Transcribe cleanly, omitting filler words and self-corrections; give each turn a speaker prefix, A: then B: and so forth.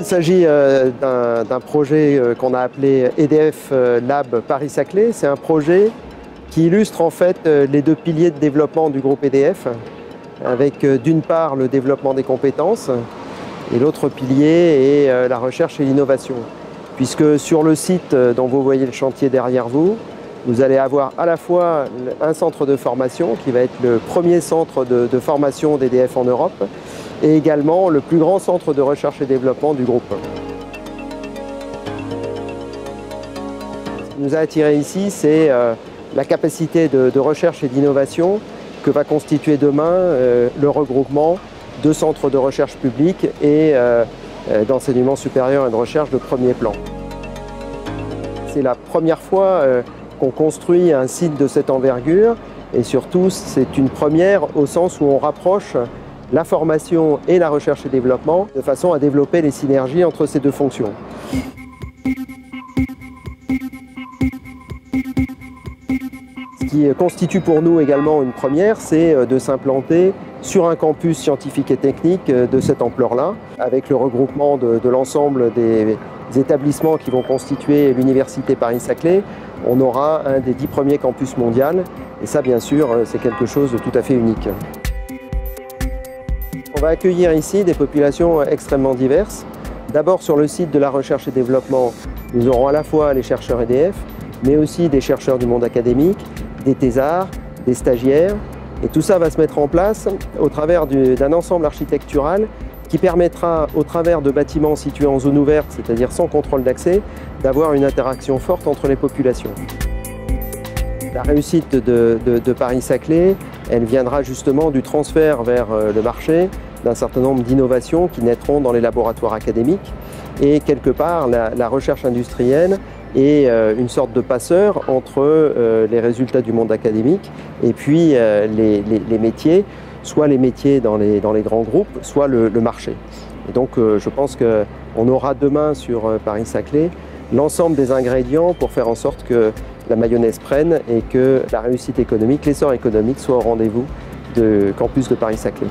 A: s'agit d'un projet qu'on a appelé EDF Lab Paris-Saclay. C'est un projet qui illustre en fait les deux piliers de développement du groupe EDF, avec d'une part le développement des compétences et l'autre pilier est la recherche et l'innovation. Puisque sur le site dont vous voyez le chantier derrière vous, vous allez avoir à la fois un centre de formation qui va être le premier centre de formation d'EDF en Europe et également le plus grand centre de recherche et développement du groupe. Ce qui nous a attirés ici, c'est la capacité de recherche et d'innovation que va constituer demain le regroupement de centres de recherche publics et d'enseignement supérieur et de recherche de premier plan. C'est la première fois qu'on construit un site de cette envergure et surtout c'est une première au sens où on rapproche la formation et la recherche et développement de façon à développer les synergies entre ces deux fonctions. Ce qui constitue pour nous également une première, c'est de s'implanter sur un campus scientifique et technique de cette ampleur-là, avec le regroupement de l'ensemble des établissements qui vont constituer l'Université Paris-Saclay. On aura un des 10 premiers campus mondiaux et ça, bien sûr, c'est quelque chose de tout à fait unique. On va accueillir ici des populations extrêmement diverses. D'abord, sur le site de la recherche et développement, nous aurons à la fois les chercheurs EDF, mais aussi des chercheurs du monde académique, des thésards, des stagiaires. Et tout ça va se mettre en place au travers d'un ensemble architectural qui permettra, au travers de bâtiments situés en zone ouverte, c'est-à-dire sans contrôle d'accès, d'avoir une interaction forte entre les populations. La réussite de Paris-Saclay, elle viendra justement du transfert vers le marché d'un certain nombre d'innovations qui naîtront dans les laboratoires académiques. Et quelque part, la recherche industrielle est une sorte de passeur entre les résultats du monde académique et puis les métiers, soit les métiers dans les grands groupes, soit le marché. Et donc je pense qu'on aura demain sur Paris-Saclay l'ensemble des ingrédients pour faire en sorte que la mayonnaise prenne et que la réussite économique, l'essor économique soit au rendez-vous du campus de Paris-Saclay.